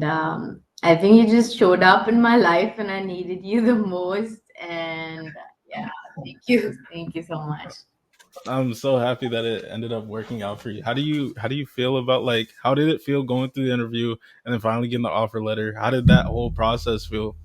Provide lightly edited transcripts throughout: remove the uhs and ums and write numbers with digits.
and I think you just showed up in my life when I needed you the most. And yeah, thank you so much. I'm so happy that it ended up working out for you. How do you feel about, like, how did it feel going through the interview and then finally getting the offer letter? How did that whole process feel?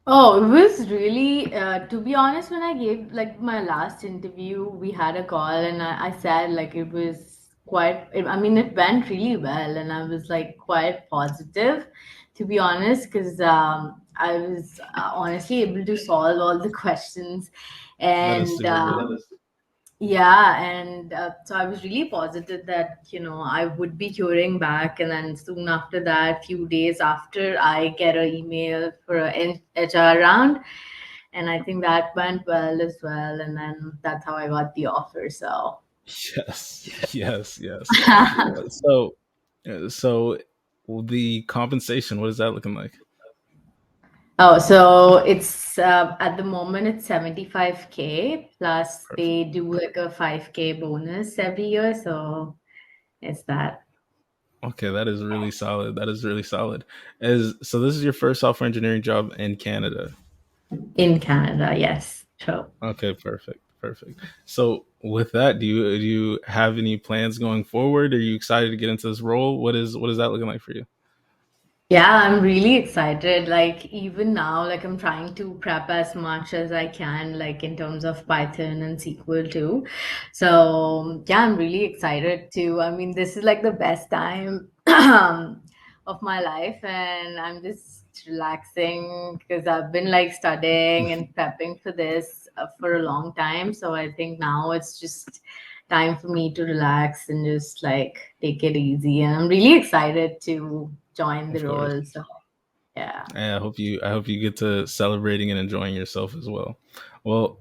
Oh, it was really, to be honest, when I gave like my last interview, we had a call and I said like it was I mean, it went really well and I was like quite positive, to be honest, because I was honestly able to solve all the questions. That is And super good. yeah, and so I was really positive that, I would be hearing back. And then soon after that, few days after, I get an email for an HR round. And I think that went well as well. And then that's how I got the offer. So, Yes, yes, yes. So, so the compensation, what is that looking like? oh, so it's at the moment it's 75K plus Perfect. they do like a 5K bonus every year. So it's that Okay, that is really solid. That is really solid. Is so this is your first software engineering job in Canada. in Canada. Yes. So. Okay, perfect, perfect. So with that, do you have any plans going forward? Are you excited to get into this role? What is that looking like for you? Yeah, I'm really excited. Like, even now, like, I'm trying to prep as much as I can, like, in terms of Python and SQL too. So, yeah, I'm really excited too. I mean, this is like the best time of my life, and I'm just relaxing because I've been like studying and prepping for this for a long time. So, I think now it's just time for me to relax and just like take it easy. And I'm really excited to join the Of course. role. So yeah. And I hope you get to celebrating and enjoying yourself as well. Well,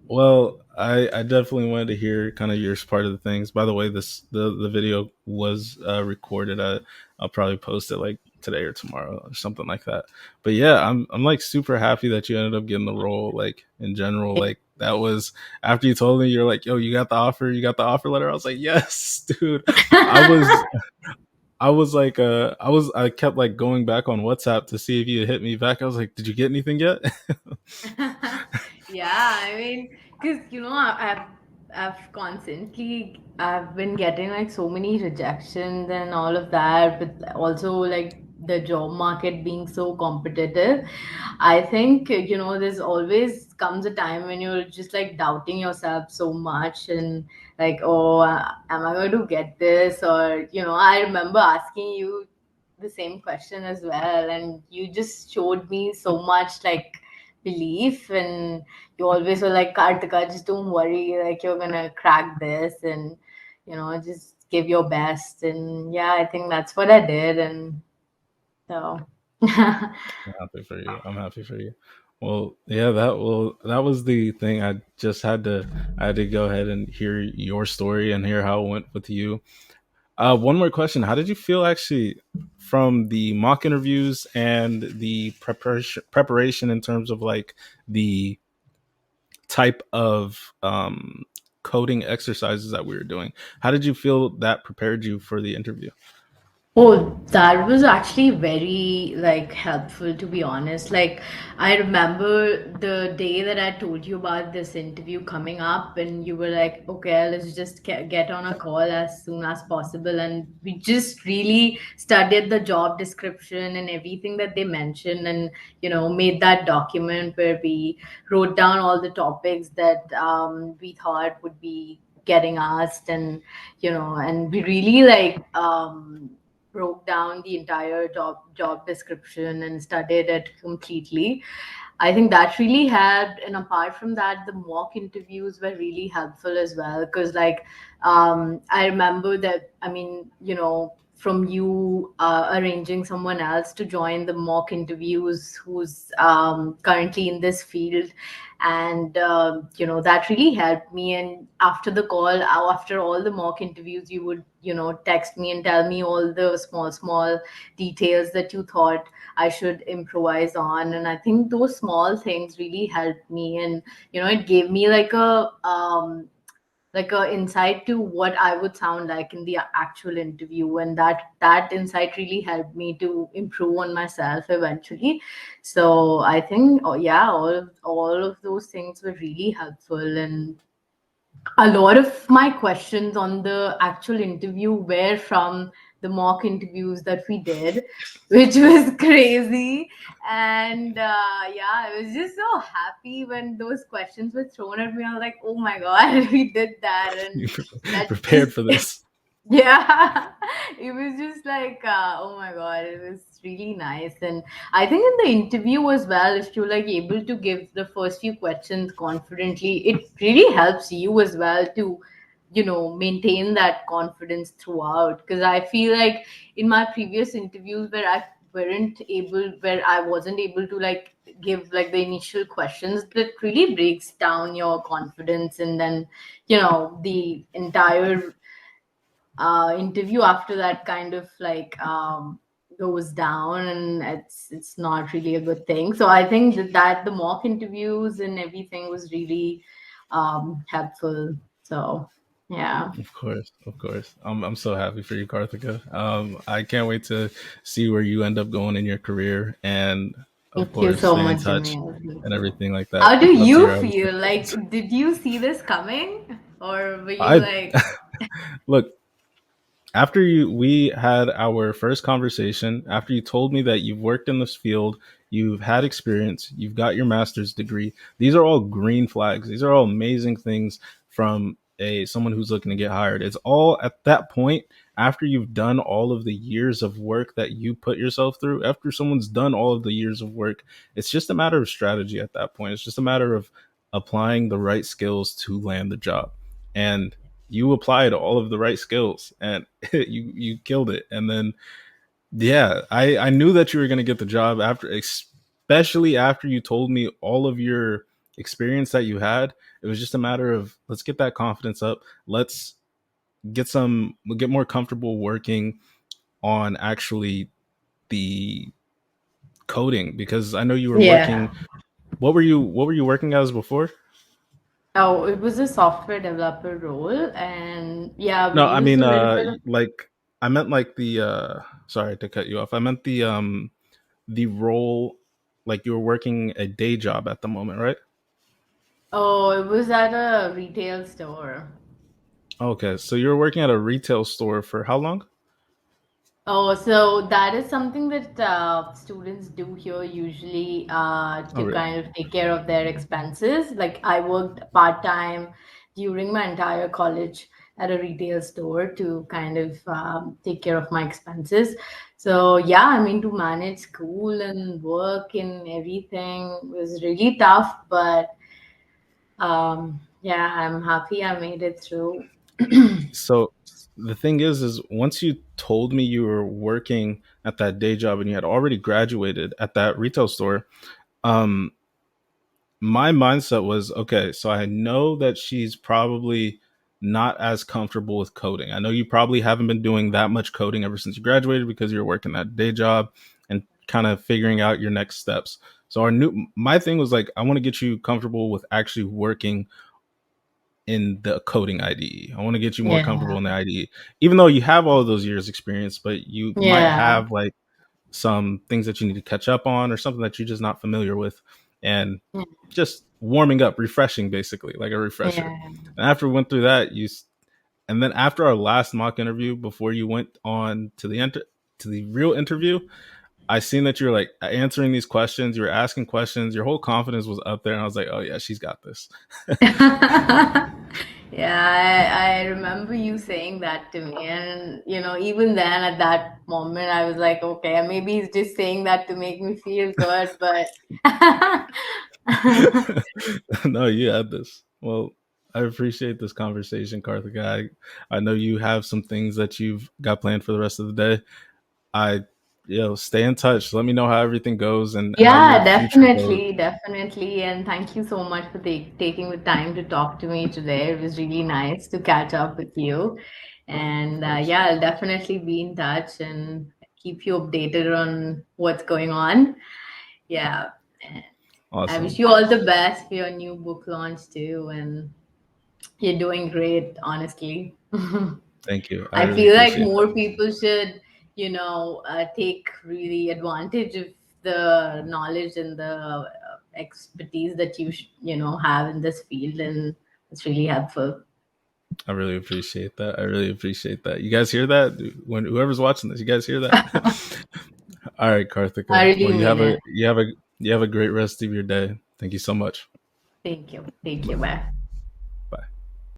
well, I definitely wanted to hear kind of your part of the things. By the way, the video was recorded. I'll probably post it like today or tomorrow or something like that. But yeah, I'm like super happy that you ended up getting the role. Like in general, like that was after you told me, you're like, yo, you got the offer letter. I was like, yes, dude. I was I kept like going back on WhatsApp to see if you had hit me back. I was like, did you get anything yet? Yeah, I mean, because I've constantly I've been getting like so many rejections and all of that, but also like the job market being so competitive. I think there's always comes a time when you're just like doubting yourself so much and like, oh, am I going to get this? Or I remember asking you the same question as well, and you just showed me so much like belief. And you always were like, Kartika, just don't worry, like you're gonna crack this, and just give your best. And yeah, I think that's what I did. And so I'm happy for you. I'm happy for you. Well, yeah, that was the thing. I had to go ahead and hear your story and hear how it went with you. One more question: how did you feel actually from the mock interviews and the preparation in terms of like the type of coding exercises that we were doing? How did you feel that prepared you for the interview? Oh, that was actually very like helpful, to be honest. Like I remember the day that I told you about this interview coming up, and you were like, "Okay, let's just get on a call as soon as possible." And we just really studied the job description and everything that they mentioned, and made that document where we wrote down all the topics that we thought would be getting asked. And and we really like broke down the entire job description and studied it completely. I think that really helped. And apart from that, the mock interviews were really helpful as well. Because, like, I remember that, I mean, from you arranging someone else to join the mock interviews who's currently in this field. And, that really helped me. And after the call, after all the mock interviews, you would, text me and tell me all the small, small details that you thought I should improvise on. And I think those small things really helped me. And, it gave me like a insight to what I would sound like in the actual interview, and that insight really helped me to improve on myself eventually. So I think, oh yeah, all of those things were really helpful. And a lot of my questions on the actual interview were from the mock interviews that we did, which was crazy. And yeah, I was just so happy when those questions were thrown at me. I was like, oh my God, we did that. You And that just prepared for this. yeah, it was just like, oh my God, it was really nice. And I think in the interview as well, if you're like able to give the first few questions confidently, it really helps you as well to, maintain that confidence throughout. Because I feel like in my previous interviews where I wasn't able to like give like the initial questions, that really breaks down your confidence. And then, the entire interview after that kind of like goes down, and it's not really a good thing. So I think that the mock interviews and everything was really helpful. So yeah. Of course, of course. I'm so happy for you, Karthika. I can't wait to see where you end up going in your career, and of Thank you course, so stay in much, touch Jamil. Thank and you. everything like that. How do Love to you hear how this feel? goes. Like, did you see this coming, or were you I like, look, after we had our first conversation, after you told me that you've worked in this field, you've had experience, you've got your master's degree, these are all green flags. These are all amazing things from a someone who's looking to get hired. It's all at that point, after you've done all of the years of work that you put yourself through, after someone's done all of the years of work, it's just a matter of strategy at that point. It's just a matter of applying the right skills to land the job. And you applied all of the right skills, and you killed it. And then yeah, I knew that you were going to get the job, after, especially after you told me all of your experience that you had. It was just a matter of, let's get that confidence up. Let's get more comfortable working on actually the coding, because I know you were yeah? working. What were you working as before? Oh, it was a software developer role, and yeah, we No, I used mean, a little bit of. like, I meant like the sorry to cut you off. I meant the role, like you were working a day job at the moment, right? Oh, it was at a retail store. Okay, so you were working at a retail store for how long? Oh, so that is something that students do here usually Oh, to really? kind of take care of their expenses. Like I worked part-time during my entire college at a retail store to kind of take care of my expenses. So yeah, I mean, to manage school and work and everything was really tough, but yeah, I'm happy I made it through. So the thing is once you told me you were working at that day job and you had already graduated at that retail store, um, my mindset was, okay, so I know that she's probably not as comfortable with coding. I know you probably haven't been doing that much coding ever since you graduated, because you're working that day job and kind of figuring out your next steps. So my thing was like, I want to get you comfortable with actually working in the coding IDE. I want to get you more Yeah. comfortable in the IDE, even though you have all of those years experience, but you might Yeah. have like some things that you need to catch up on, or something that you're just not familiar with, and just warming up, refreshing, basically like a refresher. Yeah. And after we went through that, and then after our last mock interview, before you went on to the real interview, I seen that you're like answering these questions, you were asking questions, your whole confidence was up there, and I was like, oh yeah, she's got this. Yeah, I remember you saying that to me. And, even then at that moment, I was like, okay, maybe he's just saying that to make me feel good, but No, you had this. Well, I appreciate this conversation, Karthika. I know you have some things that you've got planned for the rest of the day. I, stay in touch. Let me know how everything goes and how your yeah, future goes. definitely, definitely. And thank you so much for taking the time to talk to me today. It was really nice to catch up with you. Of And course. yeah, I'll definitely be in touch and keep you updated on what's going on. Yeah. I wish Awesome. you all the best for your new book launch too. And You're doing great, honestly. Thank you. I I really feel like appreciate that. more people should, take really advantage of the knowledge and the expertise that have in this field, and it's really helpful. I really appreciate that. I really appreciate that. You guys hear that? When whoever's watching this, you guys hear that? All right, I Karthika. really Well, mean it. you have a great rest of your day. Thank you so much. Thank you. Thank you. Bye.